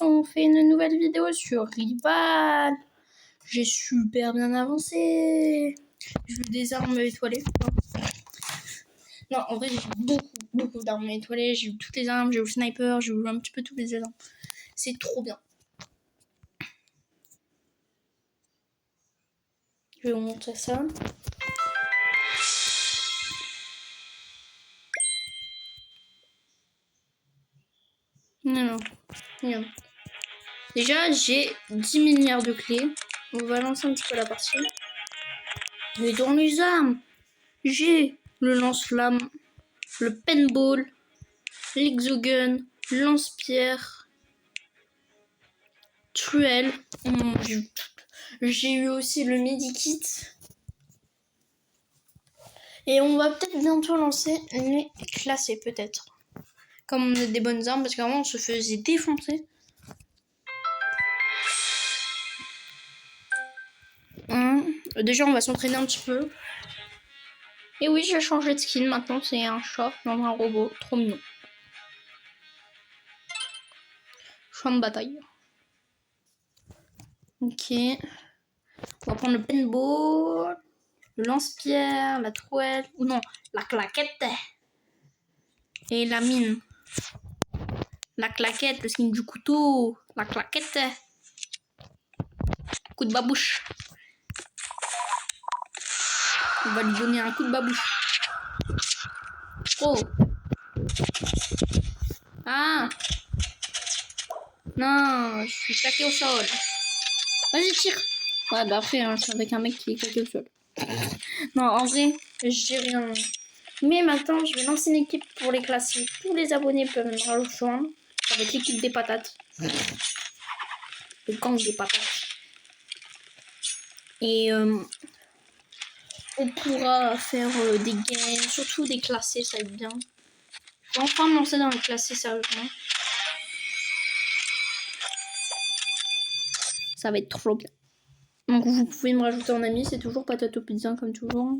On fait une nouvelle vidéo sur Rival. J'ai super bien avancé. J'ai eu des armes étoilées. Non, en vrai, j'ai eu beaucoup d'armes étoilées. J'ai eu toutes les armes, j'ai eu le sniper, j'ai eu un petit peu toutes les armes. C'est trop bien. Je vais vous montrer ça. Non. Regarde. Déjà, j'ai 10 milliards de clés. On va lancer un petit peu la partie. Mais dans les armes, j'ai le lance-flamme, le paintball, l'exogun, lance-pierre, truelle. J'ai eu aussi le medikit. Et on va peut-être bientôt lancer les classés, peut-être. Comme on a des bonnes armes, parce qu'avant on se faisait défoncer. Déjà on va s'entraîner un petit peu. Et oui, j'ai changé de skin, maintenant c'est un chat dans un robot, trop mignon. Champ de bataille. Ok. On va prendre le paintball, le lance-pierre, la trouelle, ou non, la claquette. Et la mine. La claquette, le skin du couteau, la claquette. Coup de babouche. On va lui donner un coup de babouche. Oh. Ah. Non, je suis claqué au sol. Vas-y, tire. Ouais, bah après, je suis avec un mec qui est claqué au sol. Non, en vrai, j'ai rien. Mais maintenant, je vais lancer une équipe pour les classer. Tous les abonnés peuvent me rejoindre. Ça va être l'équipe des patates. Le gang des patates. Et on pourra faire des games, surtout des classés, ça va être bien. Je vais enfin me lancer dans les classés, sérieusement. Ça va être trop bien. Donc vous pouvez me rajouter en ami, c'est toujours Patato Pizza comme toujours.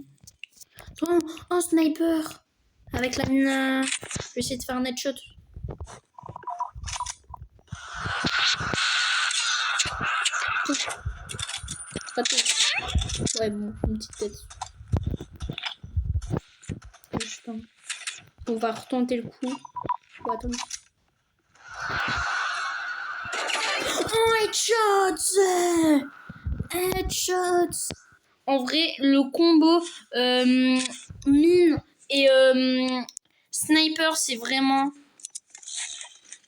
Oh, un sniper avec la mine. Je vais essayer de faire un headshot. Pas tout. Ouais, bon, une petite tête. Putain. On va retenter le coup. Oh, attends. Oh, headshots! Headshots! En vrai, le combo mine et sniper, c'est vraiment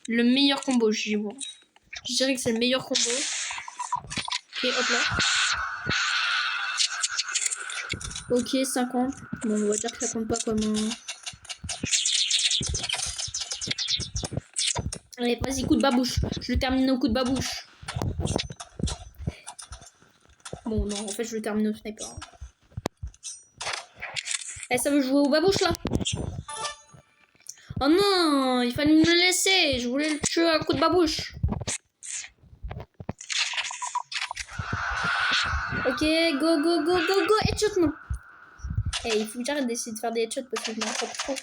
le meilleur combo, je vois. Je dirais que c'est le meilleur combo. Ok, hop là. Ok, 50. Bon, on va dire que ça compte pas comme Allez, vas-y, coup de babouche. Je le termine au coup de babouche. Bon, non, en fait, je le termine au sniper. Eh, ça veut jouer au babouche, là? Oh non, il fallait me le laisser. Je voulais le tuer à coup de babouche. Ok, go, headshot, non. Eh, il faut que j'arrête d'essayer de faire des headshots parce que je m'en fous trop.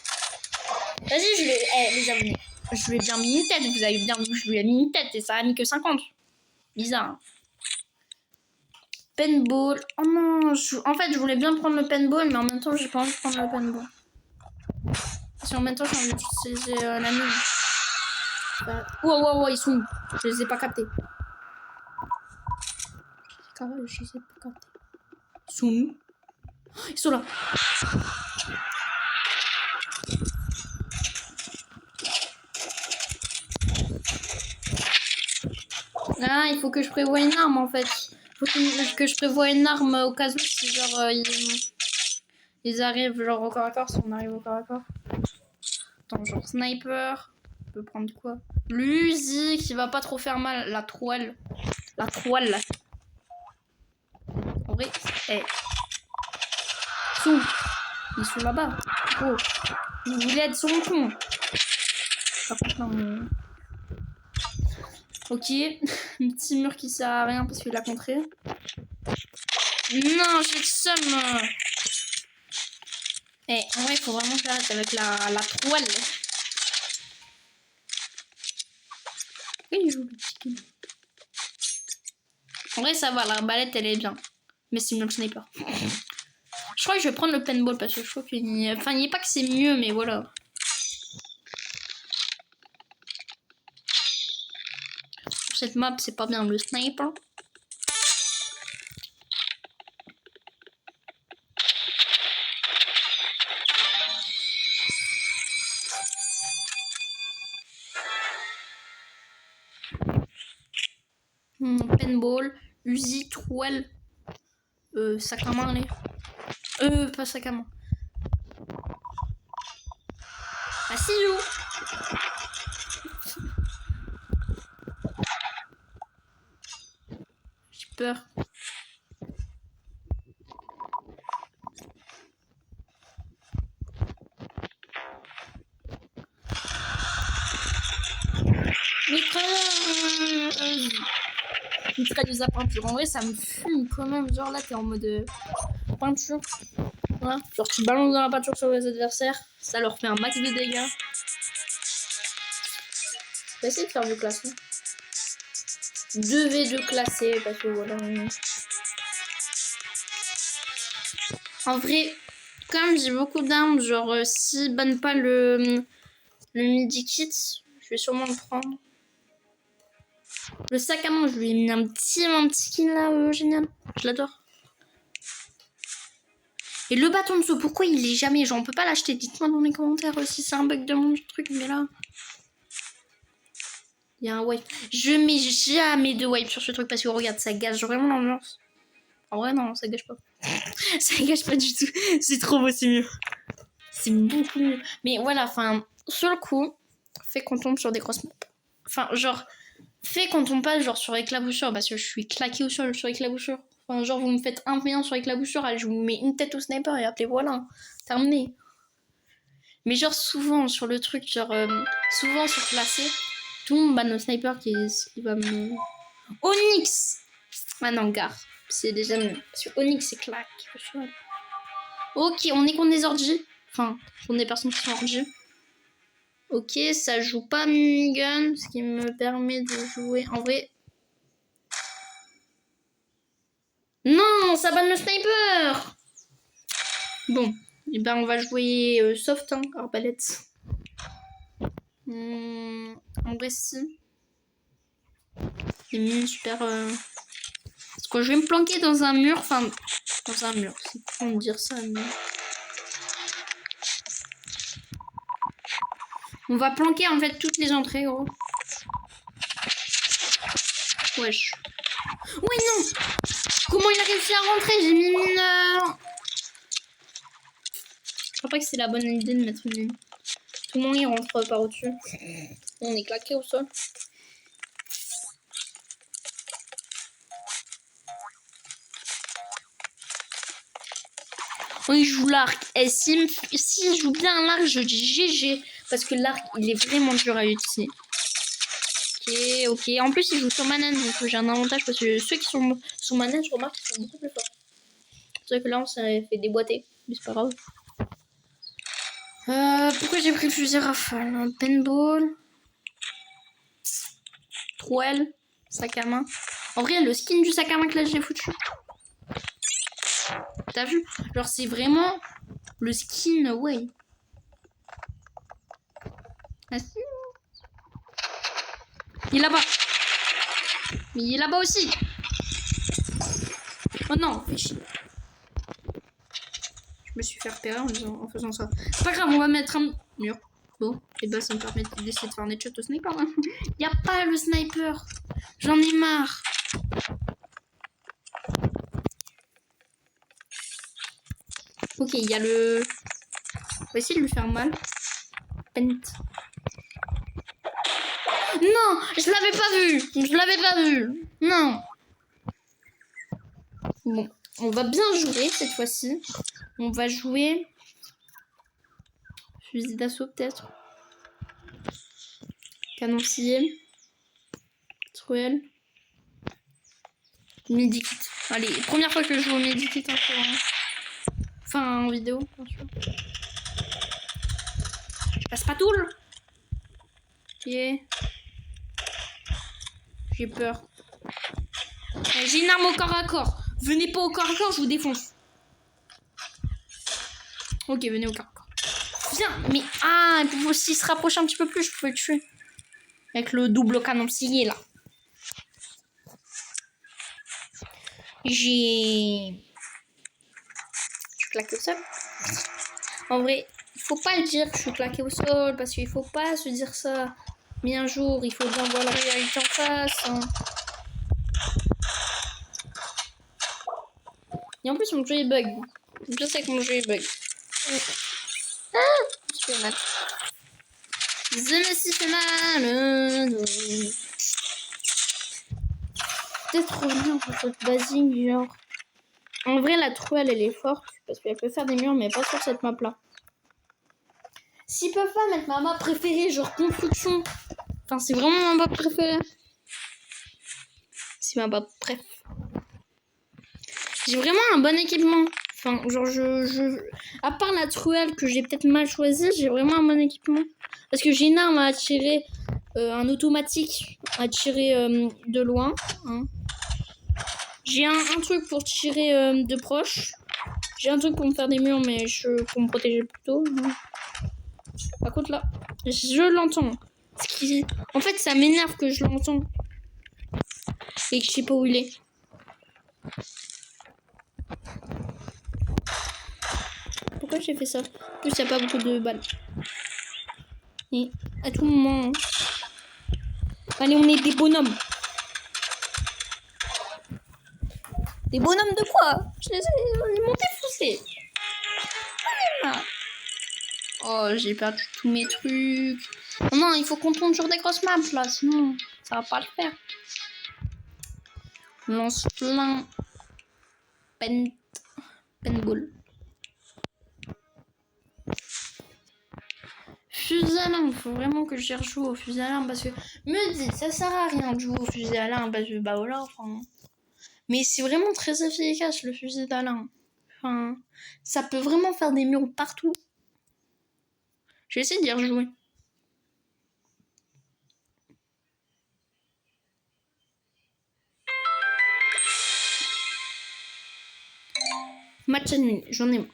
Vas-y, je vais... Eh, les abonnés. Je lui ai bien mis une tête, vous avez bien vu, je lui ai mis une tête et ça a mis que 50. Bizarre. Hein. Paintball. Oh non, en fait, je voulais bien prendre le paintball, mais en même temps, j'ai pas envie de prendre le paintball. Si en même temps, j'ai envie d'utiliser la mine. Wow, ils sont où? Je les ai pas captés. Carrément, je les ai pas captés. Ils sont où? Ils sont là. Ah, il faut que je prévoie une arme en fait. Il faut que je prévoie une arme au cas où si genre ils arrivent genre au corps à corps, si on arrive au corps à corps. Attends, genre sniper. On peut prendre quoi? L'Uzi qui va pas trop faire mal. La trouelle. La trouelle. En vrai, hey. Ils sont là-bas. Oh. Vous voulez être sur mon con. Par contre, non. Ok. Un petit mur qui sert à rien parce qu'il a contré. Non, j'ai le seum. Eh, en vrai, il faut vraiment que j'arrête avec la trouelle. Et il joue le petit skin. En vrai, ça va, l'arbalète, elle est bien. Mais c'est mieux le sniper. Je crois que je vais prendre le paintball parce que je trouve qu'il n'y a... Enfin, il n'y a pas que c'est mieux, mais voilà. Sur cette map, c'est pas bien le sniper. Paintball, Uzi, Trouel, sac à main, allez. Pas sac à main. Ah, ciseaux. J'ai peur. Mitrailleuse à peinture. En vrai, ça me fume quand même. Genre là, t'es en mode peinture. Voilà. Genre, tu balances dans la peinture sur les adversaires. Ça leur fait un max de dégâts. Je vais essayer de faire du classement. 2v2 classé. Parce que voilà. En vrai, comme j'ai beaucoup d'armes, genre, s'ils bannent pas le midi kit, je vais sûrement le prendre. Le sac à main, je lui ai mis un petit skin là, génial. Je l'adore. Et le bâton de saut, pourquoi il est jamais... Genre, on peut pas l'acheter. Dites-moi dans les commentaires si c'est un bug de mon truc, mais là... Il y a un wipe. Je mets jamais de wipe sur ce truc parce que regarde, ça gâche vraiment l'ambiance. En vrai, non, ça gâche pas. Ça gâche pas du tout. C'est trop beau, c'est mieux. C'est beaucoup mieux. Mais voilà, enfin, sur le coup, fait qu'on tombe sur des grosses maps. Enfin, genre... Fait quand on passe genre sur éclaboussure parce que je suis claqué au sol sur éclaboussure. Enfin genre vous me faites un v1 sur éclaboussure, allez, je vous mets une tête au sniper et appelez voilà, terminé. Mais genre souvent sur le truc, genre souvent sur classé, tout le monde banne le sniper qui va me... Onyx. Ah non, gare, c'est déjà mieux. Parce que Onyx c'est claque. Ok, on est contre des orgies. Enfin, contre des personnes qui sont orgies. Ok, ça joue pas minigun, ce qui me permet de jouer en vrai. Non, ça banne le sniper. Bon, et ben on va jouer soft, hein, arbalète. En vrai, si. Les mines super... Parce que je vais me planquer dans un mur, enfin... Dans un mur, c'est con de dire ça, mais... On va planquer en fait toutes les entrées, gros. Wesh. Oui, non. Comment il a réussi à rentrer? J'ai mis une heure. Je crois pas que c'est la bonne idée de mettre une mine. Tout le monde y rentre par au-dessus. On est claqué au sol. On y joue l'arc. Et si je joue bien l'arc, je dis GG. Parce que l'arc, il est vraiment dur à utiliser. Ok. En plus, il joue sur manette, donc j'ai un avantage parce que ceux qui sont sous manette, je remarque qu'ils sont beaucoup plus forts. C'est vrai que là, on s'est fait déboîter, mais c'est pas grave. Pourquoi j'ai pris le fusil rafale? Paintball. Trouel. Sac à main. En vrai, le skin du sac à main que là, j'ai foutu. T'as vu? Genre, c'est vraiment le skin, ouais. Ah, si. Il est là-bas. Mais il est là-bas aussi. Oh non, fais chier. Je me suis fait repérer en faisant ça. C'est pas grave, on va mettre un mur. Bon, et bah ça me permet d'essayer de faire un headshot au sniper. Hein. Y a pas le sniper. J'en ai marre. Ok, il y a le... On va essayer de lui faire mal. Pent. Non, je l'avais pas vu. Je l'avais pas vu. Non. Bon, on va bien jouer cette fois-ci. On va jouer... Fusil d'assaut peut-être. Canoncier. Truelle. Medikit. Allez, première fois que je joue au medikit enfin en vidéo, bien sûr. Je passe pas tout le. Ok. J'ai peur. J'ai une arme au corps à corps. Venez pas au corps à corps, je vous défonce. Ok, venez au corps à corps. Viens, mais s'il se rapproche un petit peu plus, je peux le tuer. Avec le double canon scié là. Je claque au sol. En vrai, il faut pas le dire que je suis claqué au sol parce qu'il faut pas se dire ça. Mais un jour, il faut bien voir la réalité en face. Hein. Et en plus, mon jeu est bug. Je sais que mon jeu est bug. Je fais mal. Je me suis fait mal. Peut-être revenir sur cette basique, genre. En vrai, la truelle, elle est forte parce qu'elle peut faire des murs, mais pas sur cette map là. S'ils peuvent pas mettre ma map préférée, genre construction. Enfin, c'est vraiment ma map préférée. C'est ma map préf. J'ai vraiment un bon équipement. Enfin, genre, à part la truelle que j'ai peut-être mal choisie, j'ai vraiment un bon équipement. Parce que j'ai une arme à tirer, un automatique à tirer de loin. Hein. J'ai un truc pour tirer de proche. J'ai un truc pour me faire des murs, mais pour me protéger plutôt. Hein. Par contre, là, je l'entends. En fait, ça m'énerve que je l'entends. Et que je sais pas où il est. Pourquoi j'ai fait ça? En plus, il n'y a pas beaucoup de balles. Et à tout moment... Allez, on est des bonhommes. Des bonhommes de quoi? Ils m'ont défoncé. Ah. Oh, j'ai perdu tous mes trucs. Oh non, il faut qu'on tourne sur des grosses maps, là. Sinon, ça va pas le faire. Lance plein. Paintball. Fusil à l'arme, faut vraiment que je rejoue au fusil à l'arme parce que me dit ça sert à rien de jouer au fusil à l'arme parce que bah voilà enfin. Mais c'est vraiment très efficace le fusil à l'arme. Enfin, ça peut vraiment faire des murs partout. Je vais essayer d'y rejouer. Match à nuit, j'en ai marre.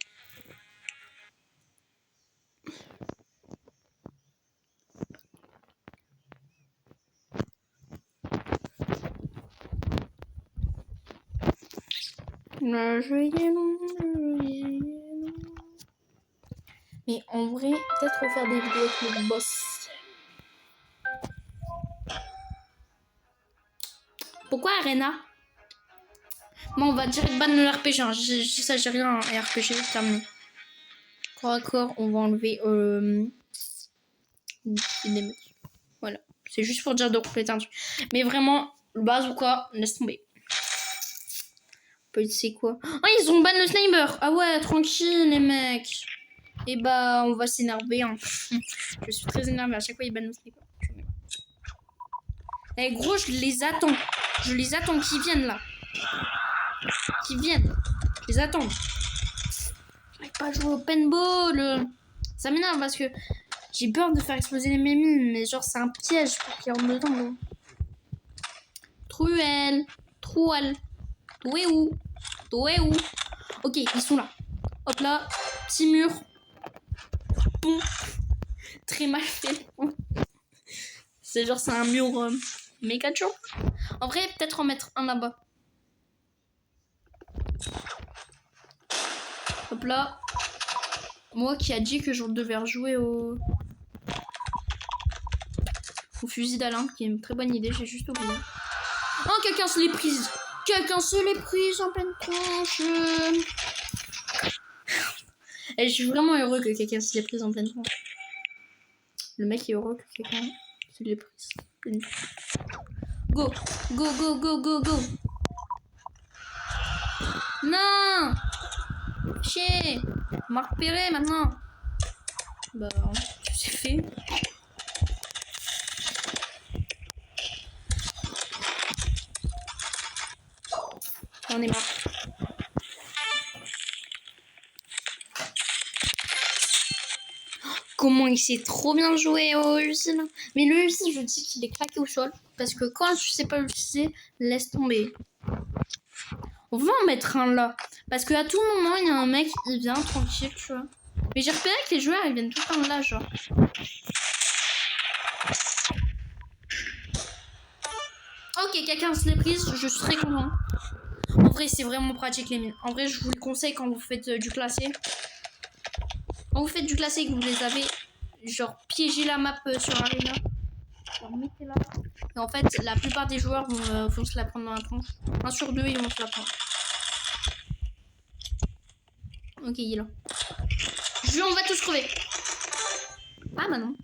Le jeu est long, le jeu est long. Mais en vrai, peut-être refaire des vidéos avec le boss. Pourquoi Arena? Bon, on va direct ban le RPG. Hein. Ça, j'ai rien. RPG, terminé. Corps à corps, on va enlever voilà. C'est juste pour dire de compléter un truc. Mais vraiment, le base ou quoi, laisse tomber. C'est quoi? Ah, ils ont ban le sniper. Ah ouais, tranquille les mecs. Et bah, on va s'énerver. Hein. Je suis très énervée. À chaque fois, ils bannent le sniper. Eh gros, je les attends. Je les attends qu'ils viennent là. Qu'ils viennent. Je les attends. J'arrive pas à jouer au paintball. Ça m'énerve parce que j'ai peur de faire exploser les mines. Mais genre, c'est un piège pour qu'ils rentrent dedans. Gros. Truelle. Trouelle. Où est où? Où est où? Ok, ils sont là. Hop là. Petit mur. Bon. Très mal fait. C'est genre, c'est un mur méga dur. En vrai, peut-être en mettre un là-bas. Hop là. Moi qui a dit que je devais rejouer au fusil d'alarme, qui est une très bonne idée, j'ai juste oublié. Oh, quelqu'un se l'est prise. Quelqu'un se l'est prise en pleine tronche. Et je suis vraiment heureux que quelqu'un se l'ait prise en pleine tronche. Le mec est heureux que quelqu'un se l'ait prise. Go, go, go, go, go, go. Non. Chier. On m'a repéré maintenant. Bah, c'est fait. On est marre. Comment il sait trop bien jouer au fusil. Mais le fusil, je dis qu'il est claqué au sol. parce que quand tu sais pas l'utiliser, laisse tomber. On va en mettre un là. Parce qu'à tout moment, il y a un mec, il vient tranquille, tu vois. Mais j'ai repéré que les joueurs, ils viennent tout le temps là, genre. Ok, quelqu'un se l'est prise, je suis très content. En vrai, c'est vraiment pratique les mines. En vrai, je vous le conseille quand vous faites du classé. Quand vous faites du classé et que vous les avez, genre, piégez la map sur Arena. Genre, mettez-la. Et en fait, la plupart des joueurs vont se la prendre dans la tronche. 1 sur 2, ils vont se la prendre. Ok, il est là. On va tous crever. Ah bah non.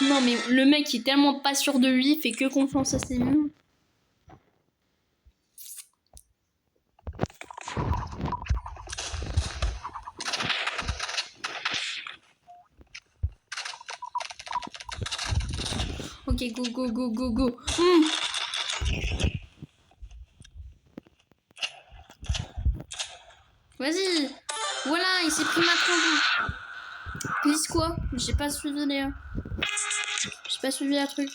Non mais le mec est tellement pas sûr de lui, il fait que confiance à ses mines. Ok, go, go, go, go, go. Vas-y. Voilà, il s'est pris ma tronche. Glisse quoi? J'ai pas suivi les... J'ai pas suivi la truc.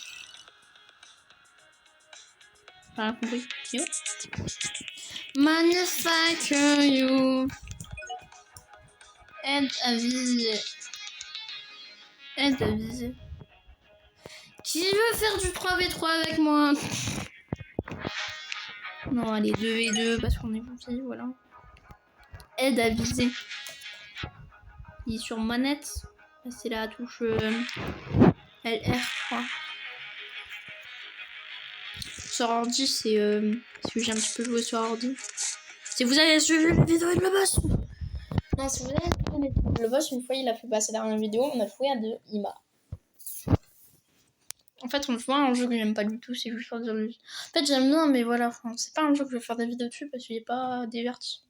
Pas compris. Yo. Manufacture you. Aide à viser. Aide à viser. Qui veut faire du 3v3 avec moi? Non, allez, 2v2 parce qu'on est gentil, voilà. Aide à viser. Il est sur manette. C'est la touche LR, je crois. Sur ordi, c'est parce que j'ai un petit peu joué sur ordi. Si vous avez suivi la vidéo de le boss. Non, si vous avez suivi le boss, une fois il a fait passer la dernière vidéo, on a joué à 2, il m'a. En fait, on joue à un jeu que j'aime pas du tout, c'est juste pour dire le... En fait, j'aime bien, mais voilà, enfin, c'est pas un jeu que je vais faire des vidéos dessus parce qu'il est pas diverti.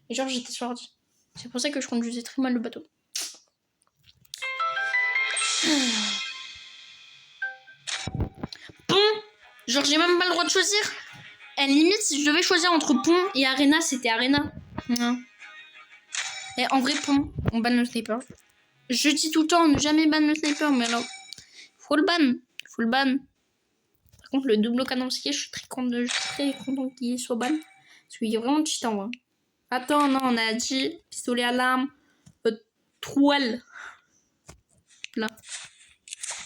Et genre, j'étais sur ordi. C'est pour ça que je conduisais très mal le bateau. Pont. Genre, j'ai même pas le droit de choisir. Et limite, si je devais choisir entre pont et arena, c'était arena. Non. Et en vrai, pont, on banne le sniper. Je dis tout le temps, ne jamais ban le sniper, mais alors, faut le ban. Faut le ban. Par contre, le double canoncier, je suis très content qu'il soit ban. Parce qu'il est vraiment cheatant. Hein. Attends, non, on a dit pistolet à l'arme, toile. Là.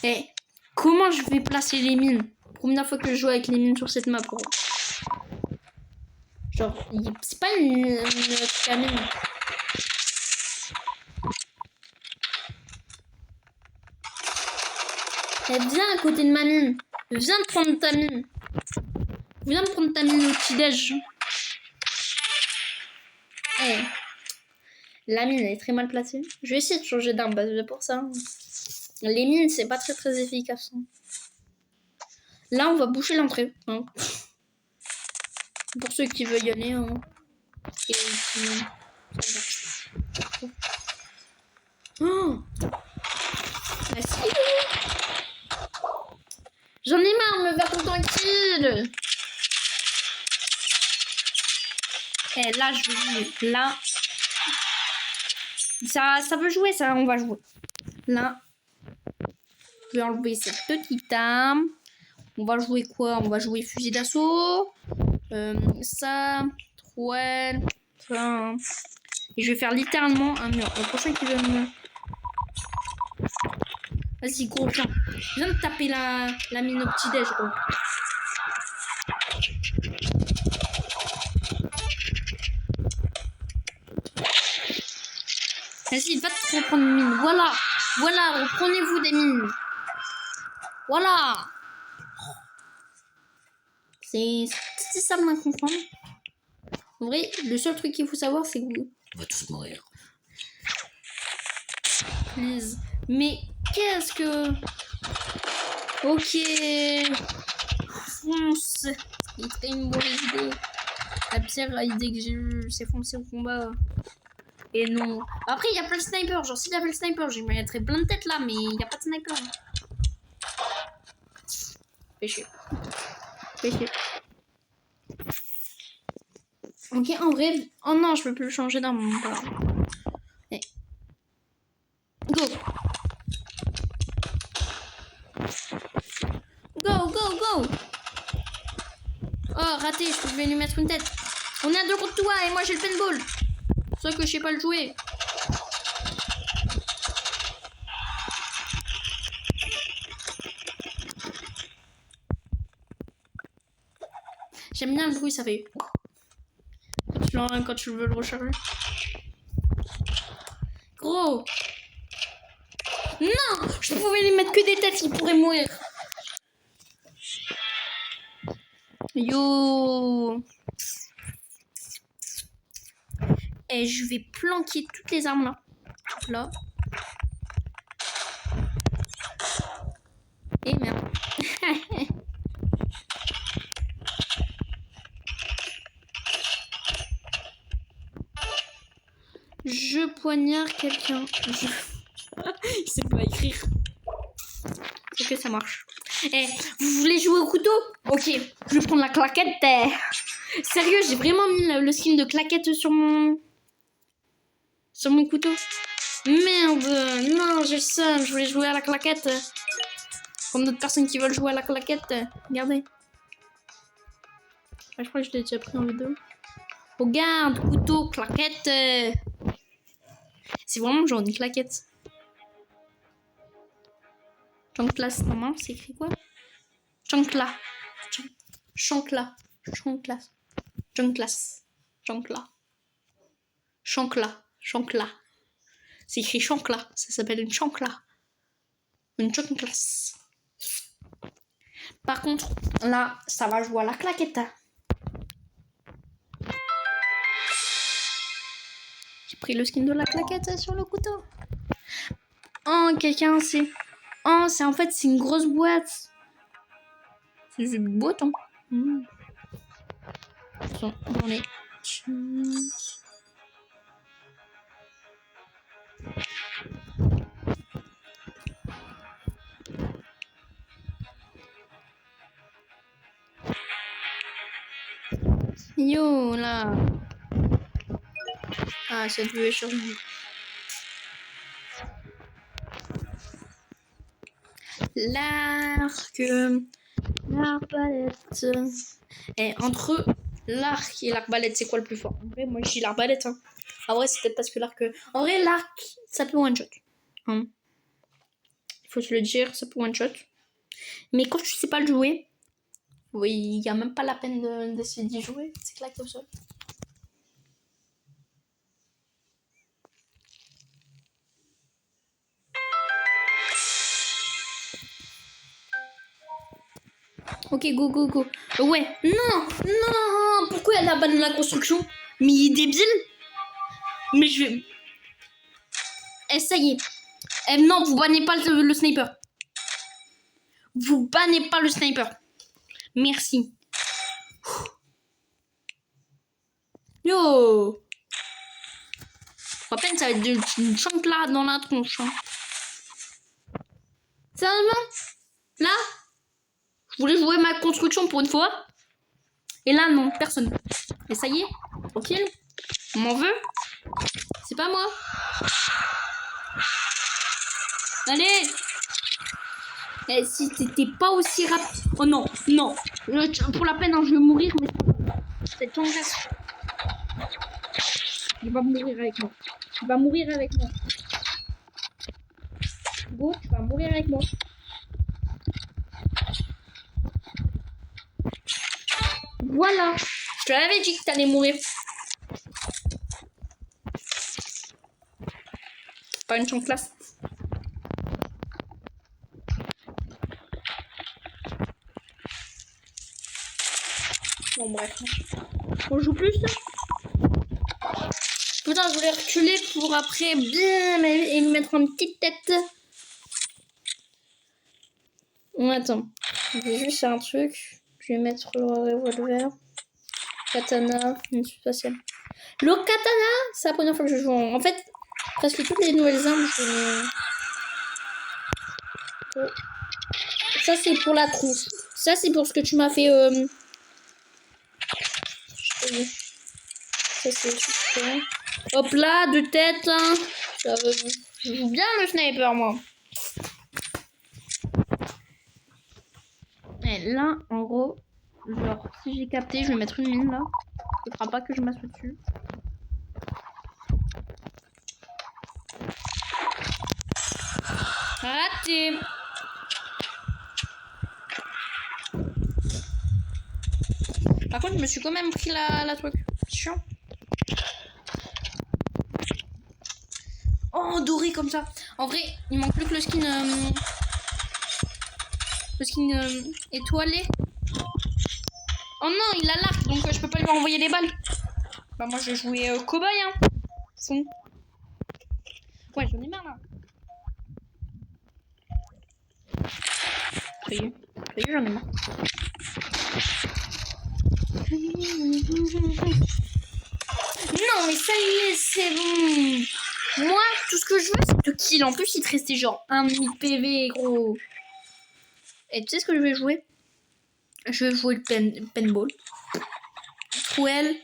Et comment je vais placer les mines? Première fois que je joue avec les mines sur cette map, quoi. Genre, c'est pas une mine. Elle vient à côté de ma mine. Viens de prendre ta mine. Viens de prendre ta mine au petit-déj. Hey. La mine est très mal placée. Je vais essayer de changer d'arme pour ça. Les mines, c'est pas très très efficace. Là, on va boucher l'entrée. Hein. Pour ceux qui veulent y aller. Hein. Et qui... Oh. Ah, si. J'en ai marre de me faire tout tranquille. Et là, je vais jouer. Là, ça veut jouer, ça, on va jouer. Là, je vais enlever cette petite arme. On va jouer quoi? On va jouer fusil d'assaut. Ça, ouais. Enfin, et je vais faire littéralement un mur. Le prochain qui veut me... Vas-y, gros, viens. Viens de taper la mine au petit-déj, gros. Vas-y, va te reprendre une mine. Voilà. Voilà, reprenez-vous des mines. Voilà. C'est ça de comprendre. En vrai, le seul truc qu'il faut savoir, c'est que on va tous mourir. Please. Mais qu'est-ce que... Ok. Fonce. C'était une mauvaise idée. La pire idée que j'ai eue, c'est foncer au combat. Et non. Après, il y a plein de snipers. Genre, s'il y avait le sniper, je mettrais plein de têtes là, mais il n'y a pas de sniper. Péché. Péché. Ok, en vrai... Oh non, je peux plus changer d'arme. Hey. Go. Oh, raté, je vais lui mettre une tête. On est à deux contre toi et moi j'ai le paintball. C'est ça que je sais pas le jouer. J'aime bien le bruit, ça fait... Quand tu veux le recharger. Gros. Non, je pouvais lui mettre que des têtes, il pourrait mourir. Yo. Et je vais planquer toutes les armes là. Là. Et merde. Je poignarde quelqu'un. Il sait pas écrire. Ok, ça marche. Eh, vous voulez jouer au couteau? Ok, je vais prendre la claquette. Sérieux, j'ai vraiment mis le skin de claquette sur mon couteau. Merde, non, j'ai ça. Je voulais jouer à la claquette. Comme d'autres personnes qui veulent jouer à la claquette. Regardez. Je crois que je l'ai déjà pris en vidéo. Regarde, couteau, claquette. C'est vraiment genre une claquette. Chanclas, normalement, c'est écrit quoi? Chancla. Chancla. Chancla. Chanclas. Chancla. Chancla. Chancla. C'est écrit chancla. Ça s'appelle une chancla. Une chanclas. Par contre, là, ça va jouer à la claquette. J'ai pris le skin de la claquette sur le couteau. Oh, quelqu'un, c'est... Oh, c'est en fait, c'est une grosse boîte. C'est une boîte, hein. Dans les... Yo, là. Ah, ça devait changer. L'arc. L'arbalète. Et entre l'arc et l'arbalète, c'est quoi le plus fort? En vrai, moi, je dis l'arbalète. Hein. En vrai, c'est peut-être parce que l'arc... En vrai, l'arc, ça peut one-shot. Hein. Il faut se le dire, ça peut one-shot. Mais quand tu sais pas le jouer, oui, il n'y a même pas la peine d'essayer d'y jouer. C'est claqué au sol. Ok, go, go, go. Ouais. Non, non. Pourquoi elle abandonne la construction? Mais il est débile. Mais je vais... Eh, ça y est. Eh, non, vous bannez pas le sniper. Vous bannez pas le sniper. Merci. Yo. À peine, ça va être une chante là dans la tronche. Hein. Sérieusement? Là? Je voulais jouer ma construction pour une fois. Et là, non, personne. Et ça y est, tranquille. On m'en veut. C'est pas moi. Allez. Et si t'étais pas aussi rapide... Oh non, non. Pour la peine, hein, je vais mourir, mais cette chance. Il va mourir avec moi. Tu vas mourir avec moi. Go, tu vas mourir avec moi. Voilà. Je te l'avais dit que t'allais mourir. Pas une chance classe. Bon bref. On joue plus ça. Putain, je voulais reculer pour après bien et me mettre en petite tête. Bon, attends. Je vais juste faire un truc. Je vais mettre le revolver. Katana. Une spatiale. Le katana, c'est la première fois que je joue. En fait, presque toutes les nouvelles armes, Ça, c'est pour la trousse. Ça, c'est pour ce que tu m'as fait. Ça, c'est super. Hop là, de tête. Hein. Je joue bien le sniper, moi. Et là, en gros, Genre, si j'ai capté, je vais mettre une mine là. Ce sera pas que je m'assois dessus. Raté. Par contre, je me suis quand même pris la truc. Chiant. Oh, doré comme ça. En vrai, il manque plus que le skin... étoilé. Oh non, il a l'arc, donc je peux pas lui envoyer les balles. Bah moi, je vais jouer cobaye, hein. Son. Ouais, j'en ai marre, là. Ça y est, j'en ai marre. Non, mais ça y est, c'est bon. Moi, tout ce que je veux, c'est te kill. En plus, il te restait genre 1,5 PV, gros. Et tu sais ce que je vais jouer? Je vais jouer le paintball. Trouelle.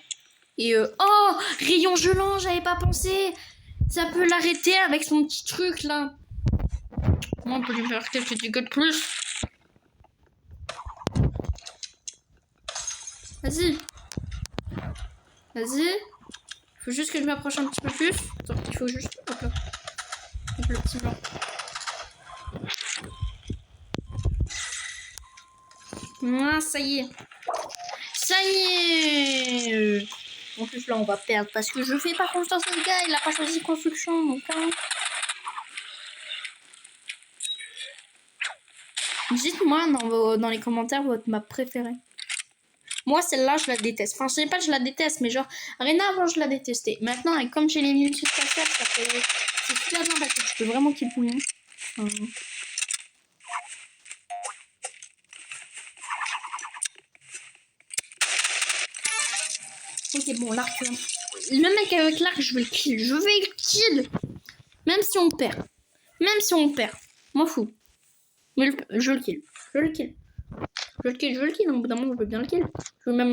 Et oh, rayon gelant, j'avais pas pensé. Ça peut l'arrêter avec son petit truc, là. Moi, on peut lui faire quelques dégâts de plus. Vas-y. Vas-y. Il faut juste que je m'approche un petit peu plus. Attends, il faut juste... Hop là. Avec le petit blanc. Ah, ça y est. Ça y est. En plus, là, on va perdre. Parce que je fais pas confiance au gars. Il a pas choisi construction. Donc, hein. Dites-moi dans les commentaires votre map préférée. Moi, celle-là, je la déteste. Enfin, je sais pas que je la déteste, mais genre, Arena, avant, je la détestais. Maintenant, comme j'ai les minutes spatiales, ça fait... C'est super bien parce que tu peux vraiment kill tout le monde. Ok, bon, l'arc. Le mec avec l'arc, je vais le kill. Je vais le kill. Même si on perd. Même si on perd. M'en fous. Mais je le kill. Je le kill. Je veux le kill, au bout d'un moment je veux bien le kill. Je vais même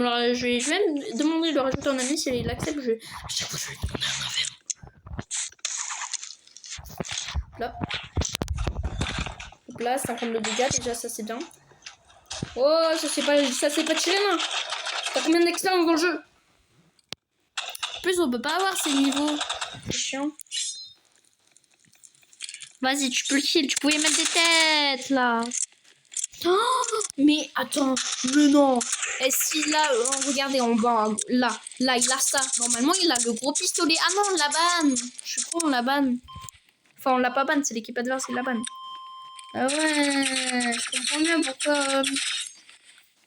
demander de le rajouter en ami si il accepte. Je vais lui demander un affaire. Là. Donc là, 52 dégâts, déjà ça c'est bien. Oh, ça c'est pas tiré main. T'as combien d'expérience dans le jeu? En plus, on peut pas avoir ces niveaux. C'est chiant. Vas-y, tu peux le kill, tu pouvais mettre des têtes là. Oh, mais attends, mais non. Et si là, regardez en bas, là, il a ça. Normalement, il a le gros pistolet. Ah non, on la banne. Je suis con, on la banne. Enfin, on l'a pas banne, c'est l'équipe adverse qui la banne. Ah ouais, je comprends bien pourquoi. En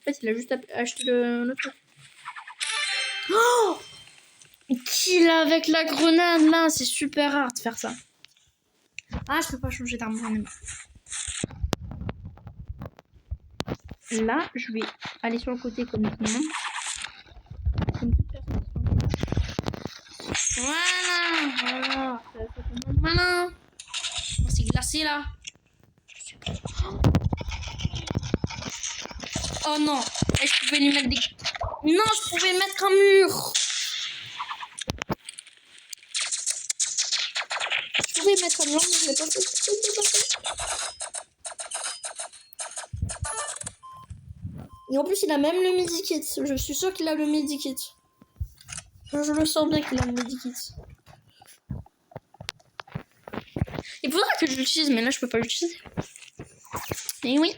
fait, il a juste acheté le truc. Oh, kill avec la grenade là, c'est super rare de faire ça. Ah, je peux pas changer d'arme, j'en ai marre. Là, je vais aller sur le côté comme tout le monde. Comme toute personne. Voilà. C'est malin. Oh, c'est glacé là. Oh non. Et je pouvais lui mettre des... Non, je pouvais mettre un mur. Je pouvais mettre un mur, mais je l'ai pas fait. Et en plus, il a même le midi-kit. Je suis sûre qu'il a le midi-kit. Je le sens bien qu'il a le midi-kit. Il faudra que je l'utilise, mais là, je peux pas l'utiliser. Et oui.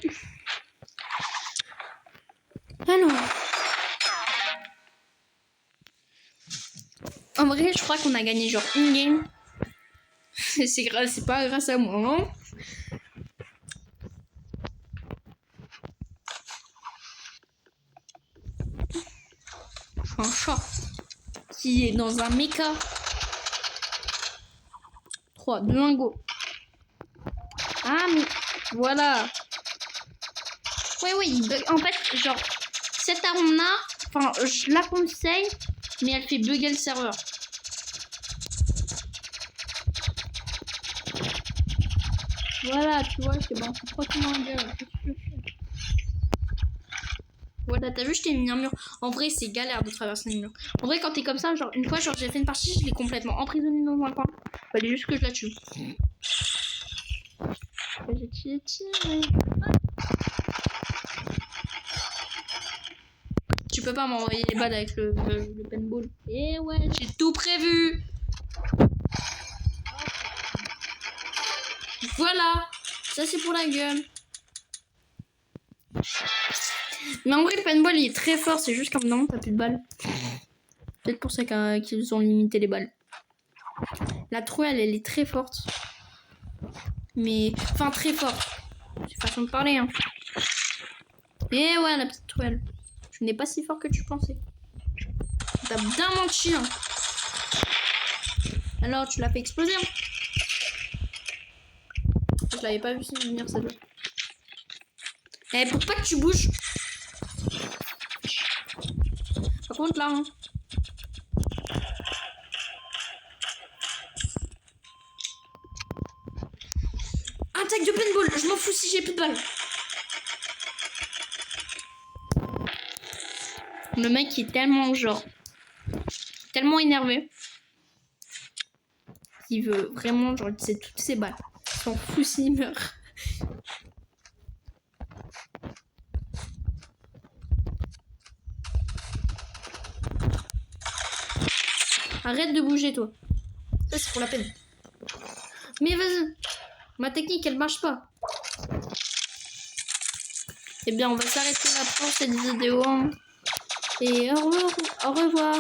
Alors. En vrai, je crois qu'on a gagné genre une game. C'est pas grâce à moi, hein. Un chat qui est dans un mecha. 3, 2, 1, go. Ah, mais voilà. Oui, en fait, genre, cette arme-là, enfin, je la conseille, mais elle fait bugger le serveur. Voilà, tu vois, c'est bon, c'est tranquillement en gueule. Voilà, t'as vu, je t'ai mis un mur. En vrai, c'est galère de traverser les murs. En vrai, quand t'es comme ça, genre, une fois, genre, j'ai fait une partie, je l'ai complètement emprisonnée dans un coin. Fallait juste que je la tue. J'ai tiré. peux pas m'envoyer les balles avec le paintball. Et ouais, j'ai tout prévu. Voilà. Ça, c'est pour la gueule. Mais en vrai, le paintball, il est très fort. C'est juste comme non, t'as plus de balles. Peut-être pour ça qu'ils ont limité les balles. La truelle, elle est très forte. Mais... Enfin, très forte. C'est façon de parler, hein. Et ouais, la petite truelle. Je n'ai pas si fort que tu pensais. T'as bien menti, hein. Alors, tu l'as fait exploser, hein. Je l'avais pas vu venir, celle-là. Eh, pour pas que tu bouges. Par contre, là, hein. Attaque de paintball. Je m'en fous si j'ai plus de balles. Le mec est tellement, genre... Tellement énervé. Qu'il veut vraiment, genre, utiliser toutes ses balles. Il s'en fout s'il meurt. Arrête de bouger, toi. Ça, c'est pour la peine. Mais vas-y. Ma technique, elle marche pas. Eh bien, on va s'arrêter là pour cette vidéo. Et au revoir.